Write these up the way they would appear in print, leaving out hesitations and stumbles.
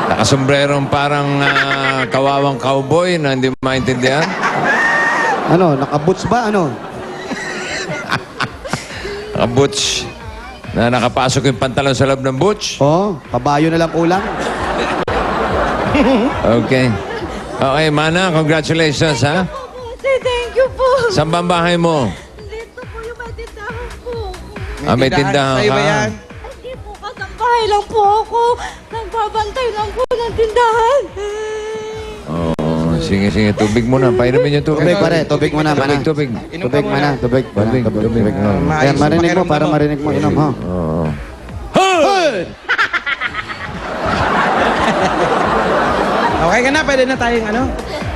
Nakasombrerong parang kawawang cowboy na hindi maintindihan. Ano, naka-boots ba? Ano? Naka-boots. Na nakapasok yung pantalon sa loob ng boots. Oh, pabayo na lang ulang. Okay. Okay, Mana, congratulations, ha? Thank you po. Saan ba ang bahay mo? Dito po yung may tindahan po. May tindahan Sa'yo ka. ba yan? Hindi po, kasambahay lang po ako. Nagbabantay lang po ng tindahan. Oo, sige, sige. Tubig muna. Painumin yung tubig. Tubig pare, tubig mo na, mana. Tubig. Inom ka Tubig muna. mana, tubig. Tubig, tubig. Ayan, marinig mo para marinig mo. Inom, ha? Oo. Okay ka na, pwede na tayong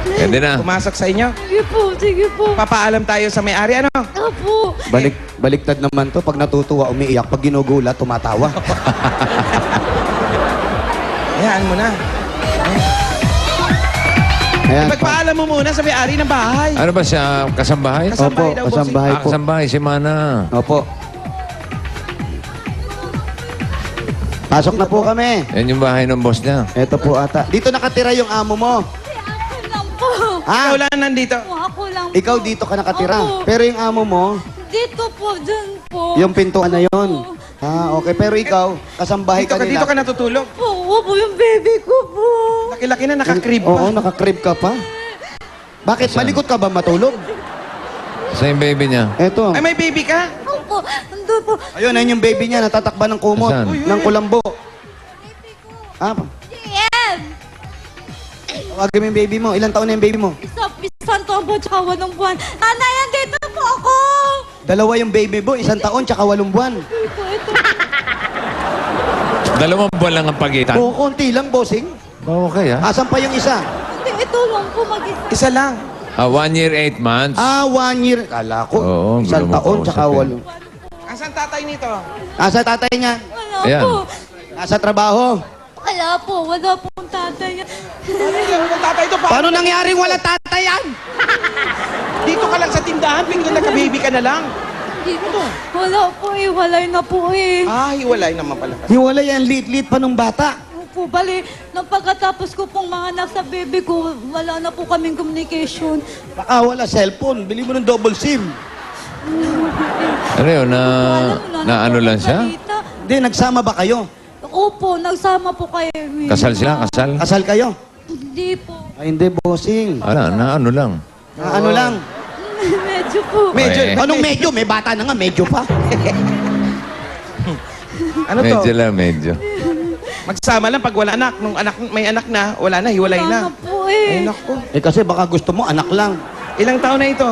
Pwede na. pumasok sa inyo. Sige po, sige po. Papaalam tayo sa may-ari, ano? Opo. Baliktad naman to. Pag natutuwa, umiiyak. Pag ginugulat, tumatawa. Hayaan mo na. Ayan, Magpaalam mo muna sa may-ari ng bahay. Ano ba siya? Kasambahay? Kasambahay Opo, daw, kasambahay po. Kasambahay si Mana. Opo. Pasok na po kami. Yan yung bahay ng boss niya. Ito po ata. Dito nakatira yung amo mo. Ako lang po. Ikaw Ha? lang nandito. Ako lang po. Ikaw dito ka nakatira. Opo. Pero yung amo mo, Dito po, dyan po. yung pintuan na yun. Ah, okay. Pero ikaw, kasambahay Dito ka ka, nila. dito ka natutulog. Po, opo, yung baby ko po. Laki-laki na, nakakrib pa. Oo, nakakrib ka pa. Bakit? Malikot ka ba matulog? Sa yung baby niya. Eto. Ay, may baby ka? Opo, ando po. Ayun, ayun yung baby niya. Natatakba ng kumot. Saan? Ng kulambo. Ah, JM! tawagin mo yung baby mo. Ilang taon na yung baby mo? Isang taon po, tsaka 8 buwan. Nanay, andito po ako! Dalawa yung baby mo. 1 taon tsaka 8 buwan. Ito. 2 buwan lang ang pagitan. Oo, konti lang, bossing. Okay, ha? Asan pa yung isa? Ito lang po mag-isa. Isa lang. 1 year, 8 months. Ah, 1 year. Kala ko. Oo, 1 gulo mo taon kausap tsaka eh. 8. Asan tatay nito? Asa tatay niya? Wala Ayan. po. Nasa trabaho. Wala po. Wala pong tatay. Ang tatay ito pa. Paano nangyaring wala tatay yan? Dito ka lang sa tindahan, bigla naka-baby ka na lang. Wala po eh. Walay na po eh. Ah, hiwalay naman pala. Hiwalay yan, lit-lit pa nung bata. Opo, bali, nang pagkatapos ko pong mga anak sa baby ko, wala na po kaming communication. Baka wala cellphone. Bili mo ng double SIM. Ano yun? Wala Na ano lang siya? balita. Hindi, nagsama ba kayo? Opo, nagsama po kayo. Kasal sila? Kasal? Kasal kayo? Hindi po. Ay, hindi, bossing. Wala, na ano lang. Na ano lang? Medyo po. Medyo. Eh. Anong medyo? May bata na nga, medyo pa. Ano to? Medyo lang, medyo. Magsama lang pag wala anak. Nung may anak na, wala na, hiwalay Wala na. na po eh. Ay, naku. Eh kasi baka gusto mo, anak lang. Ilang taon na ito?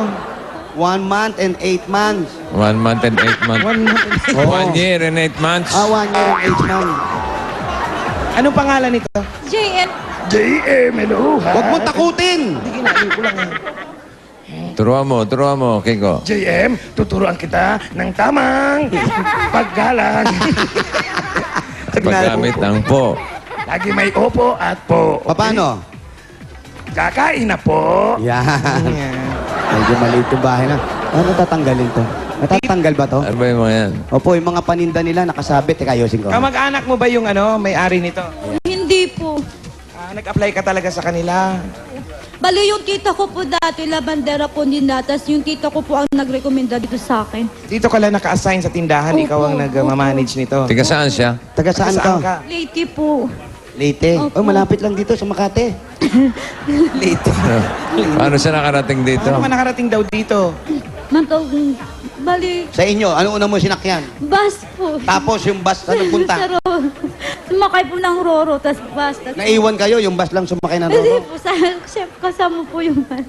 1 month and 8 months. 1 month and 8 months. 1 month. Oo. 1 year and 8 months. Ah, 1 year and 8 months. Anong pangalan nito? JM. Huwag mo takutin! Hindi kinali ko lang. Turuan mo, Kiko. JM, tuturuan kita ng tamang paggalang. Paggamit ng po. Lagi may opo at po. Paano? Kakain na po. Yan. Yan. Medyo maliit yung bahay na. Ano tatanggalin to? Natatanggal ba to? Ano ba yung mga yan? Opo, yung mga paninda nila nakasabit. Teka, ayusin ko. Kamag-anak mo ba yung may-ari nito? Hindi po. Nag-apply ka talaga sa kanila. Bali, yung tita ko po dati, labandera po din natas. Yung tita ko po ang nagrekomenda dito sa akin. Dito ka lang naka-assign sa tindahan, Opo, ikaw ang nag-manage nito. Tiga saan siya? Taga saan Saan ka? ka? Lady po. Leyte. Opo. Oh, malapit lang dito sa Makati. Late. Paano siya nakarating dito? Paano ka nakarating daw dito? Mantog, bali, Sa inyo, ano una mo sinakyan? bus po. Tapos yung bus na nagpunta. Sa Roro. Sumakay po ng Roro, tas bus. Tas Naiwan kayo, yung bus lang sumakay na Hindi Roro. po, chef, kasama po yung bus.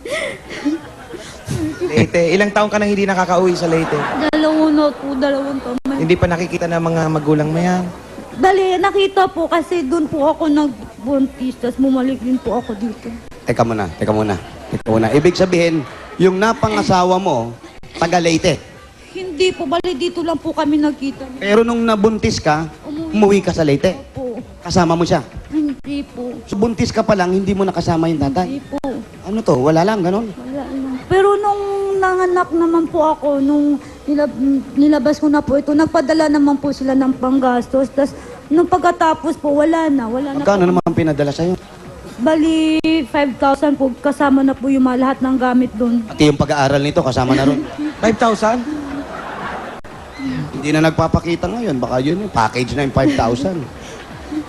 Leyte. Ilang taon ka na hindi nakakauwi sa Leyte? Dalawang taon. Hindi pa nakikita ng mga magulang mo yan. Bali, nakita po kasi doon po ako nagbuntis, tas bumalik din po ako dito. Teka muna. Ibig sabihin, yung napangasawa mo, taga Leyte. Hindi po, bali dito lang po kami nagkita. Pero nung nabuntis ka, umuwi ka sa Leyte. Po. Kasama mo siya. Hindi po. So, buntis ka pa lang, hindi mo nakasama yung tatay. Hindi po. Ano to? Wala lang, ganun. Wala lang. Pero nung nanganak naman po ako, nung nilabas ko na po ito, nagpadala naman po sila ng panggastos. Tas Nung pagkatapos po, wala na Magkano po. naman pinadala sa'yo? Bali, 5,000 po, kasama na po yung mga lahat ng gamit doon. Pati yung pag-aaral nito, kasama na ron. 5,000? Hindi na nagpapakita ngayon. Baka yun yung package na yung 5,000.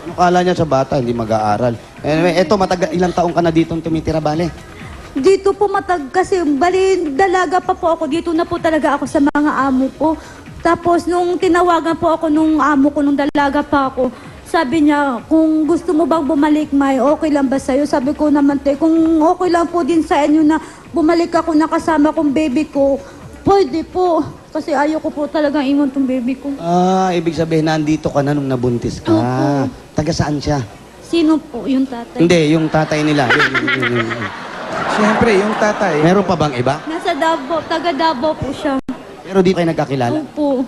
Ano kala niya sa bata, hindi mag-aaral. Anyway, eto, ilang taong ka na dito tumitira, bale? Dito po kasi bali dalaga pa po ako. Dito na po talaga ako sa mga amo ko. Tapos nung tinawagan po ako nung amo ko, nung dalaga pa ako, sabi niya, kung gusto mo bang bumalik, May, okay lang ba sa'yo? Sabi ko naman, kung okay lang po din sa inyo na bumalik ako na kasama kong baby ko, pwede po. Kasi ayaw ko po talagang iwan tong baby ko. Ah, ibig sabihin, nandito ka na nung nabuntis ka. Opo. Taga saan siya? Sino po yung tatay? Hindi, yung tatay nila. Yun. Siyempre, yung tatay. Meron pa bang iba? Nasa Davao, taga Davao po siya. Pero di kayo nagkakilala? Opo.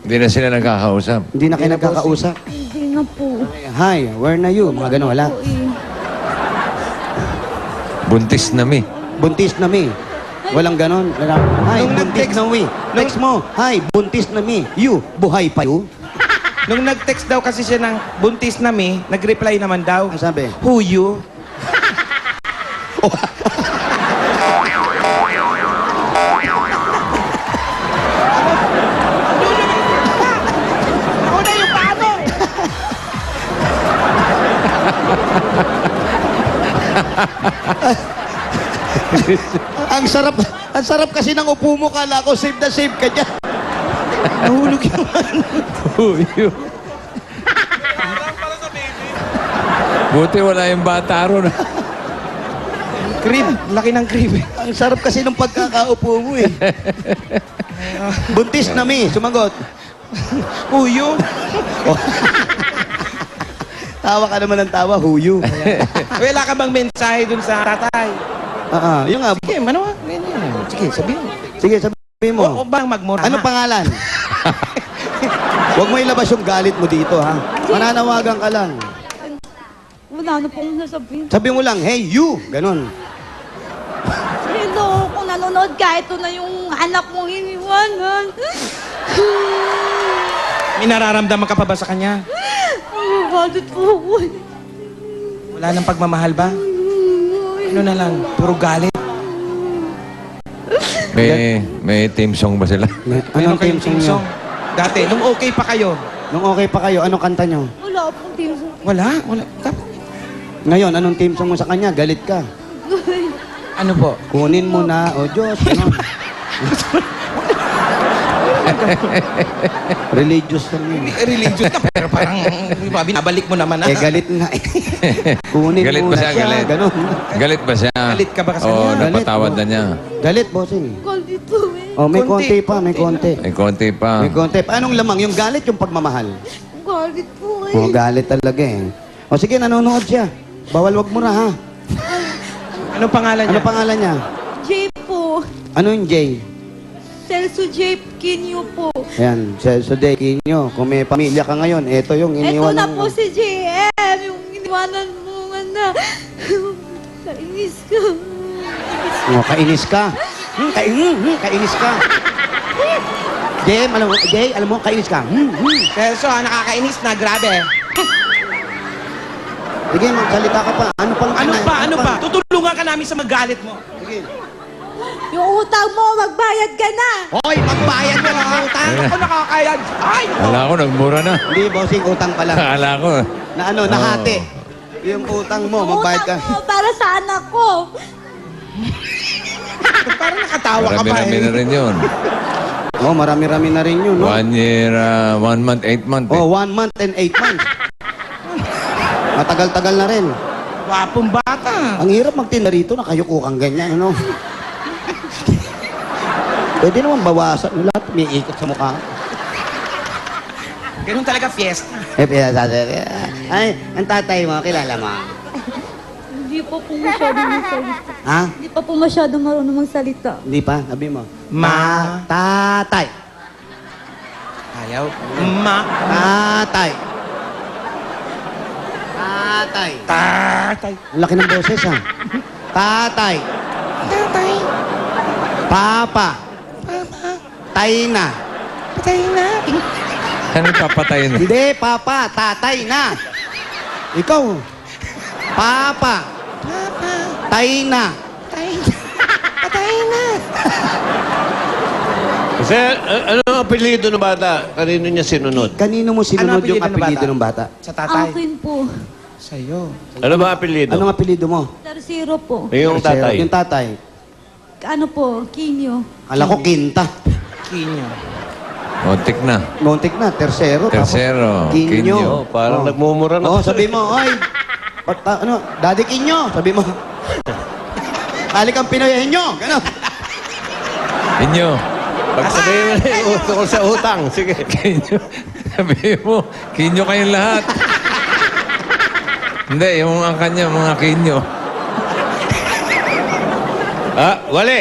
Hindi na sila nagkakausap. Hindi na kayo nagkakausap? Hindi na po. Hi, where na you? Mga ganun, wala. Po eh. Buntis na mi. Buntis na mi. Walang ganon. Hi, Nung buntis nag-text- na mi. Text mo, hi, buntis na mi. You, buhay pa you? Nung nag-text daw kasi siya ng buntis na me, nag-reply naman daw, Ang sabi? who you? Ako na yung paano! Ang sarap kasi ng upo mo. Kala ko, save na save ka dyan. Nahulog yung Buti wala yung bata ron. crib. Laki ng crib. Ang sarap kasi ng pagkakaupo mo eh. Buntis na mi. Sumagot. Who you? Tawa ka naman ng tawa. Who you? Wala ka bang mensahe dun sa tatay? Yung nga. Sige, ano? Sige, sabihin. Sige, sabihin O mo. bang magmura? Anong pangalan? Huwag mo ilabas yung galit mo dito, ha? Mananawagan ka lang. Wala na pong nasabihin. Sabi mo lang, hey, you! Ganon. Hello, kung nanonood ka, ito na yung anak mong iniwanan. May nararamdaman ka pa ba sa kanya? Bakit po ako? Wala nang pagmamahal ba? Ano na lang? Puro galit. May team song ba sila? Anong kayong team song nyo? Dati, nung okay pa kayo. Nung okay pa kayo, anong kanta nyo? Wala pong team song. Wala. Ngayon, anong team song mo sa kanya? Galit ka. Ano po? Kunin mo na, o Diyos. Ano? Religious lang yun. Religious ka, pero parang binabalik mo naman. Galit na. Kunin Galit mo ba na siya? siya. Galit? Ganon. Galit ba siya? Galit ka ba kasi Oo, niya? napatawad Galit, na niya. Galit, bossing. Kundi po eh. Oh, may Konti, konti pa, may konti konti. May konti pa. May konti pa. Anong lamang? Yung galit, yung pagmamahal? Galit po eh. Oh, galit talaga eh. O sige, nanonood siya. Bawal wag mo na, ha? Anong pangalan Ano niya? pangalan niya? J po. Ano yung J? Celso J. Kinyo po. Ayan, sa day nyo. Kung may pamilya ka ngayon, eto yung Ito iniwan na ng- po si JM. Yung iniwanan mo nga na. Kainis ka. Oh, kainis ka. Kainis ka. Jay, alam mo, kainis ka. Celso, nakakainis na. Grabe. Sige, magsalita ka pa. Ano Ano pa? Tutulungan ka namin sa magalit mo. Sige. Yung utang mo, magbayad ka na. Hoy, magbayad ka ng utang. Ako nakakayad. Ay! Ala ko, nagmura na. Hindi, bossing, utang pa lang. Ala ko. Na ano, nahati. Yung utang mo, magbayad ka. Utang mo para sa anak ko. Parang nakatawa ka pa Marami-rami na rin yun. Oh, marami-rami na rin yun, no? 1 year, 1 month, 8 months. Oh, 1 month and 8 months. Matagal-tagal na rin. Wapong bata. Ang hirap magtinda rito, nakayuko kang ganyan, ano? Pwede naman bawasan. Lahat may ikot sa mukha. Ganun talaga fiesta. Ay, ang tatay mo, kilala mo? Hindi pa po masyadong magsalita. Ha? Hindi pa po masyadong marunong magsalita. Hindi pa? Sabi mo. Tatay. Ayaw. Tatay. Tatay. Tatay. Ang laki ng boses, ha? Tatay. Tatay. Papa. Papa. Tay na. Patay na. Ano papatayin mo? Hindi, papa. Tatay na. Ikaw. Papa. Tay na. Patay na. Kasi, ano ang apelido ng bata? Kanino niya sinunod? Kanino mo sinunod yung apelido ng bata? Sa tatay. Akin po. Sa'yo. Ano ba apelido? Anong apelido mo? Tarsiro po. Yung tatay. Yung tatay. Ano po, Kinyo. Kala ko Quinta. Kinyo. Montik na. Montik na, Tercero. Tercero, Tapos, Quinyo. Quinyo. Oh, parang nagmumura na. Oh, sabi mo, oy, Daddy Quinyo. Sabi mo. Kali kang Pinoy nyo. Gano'n. Kinyo. Pag sabihin mo na yung tungkol sa utang, sige. Kinyo. Sabihin mo, Kinyo kayong lahat. Hindi, yung ang kanya, mga Kinyo. Wale.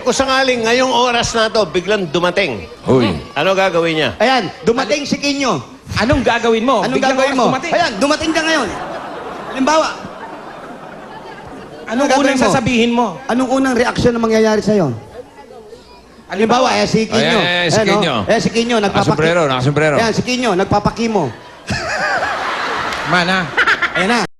Kung sakaling ngayong oras na to, biglang dumating. Uy. Ano gagawin niya? Ayan, dumating si Quinyo. Anong gagawin mo? Anong Biglang gagawin oras mo? dumating. Ayan, dumating ka ngayon. Halimbawa, Anong gagawin unang mo? sasabihin mo? anong unang reaksyon na mangyayari sa'yo? Halimbawa, si Quinyo. Ayan, si Ayan, oh. Quinyo. Ayan, si Quinyo, Nakasombrero, nakasombrero. Ayan, si Quinyo, nagpapakimo. Mana. Ayan na.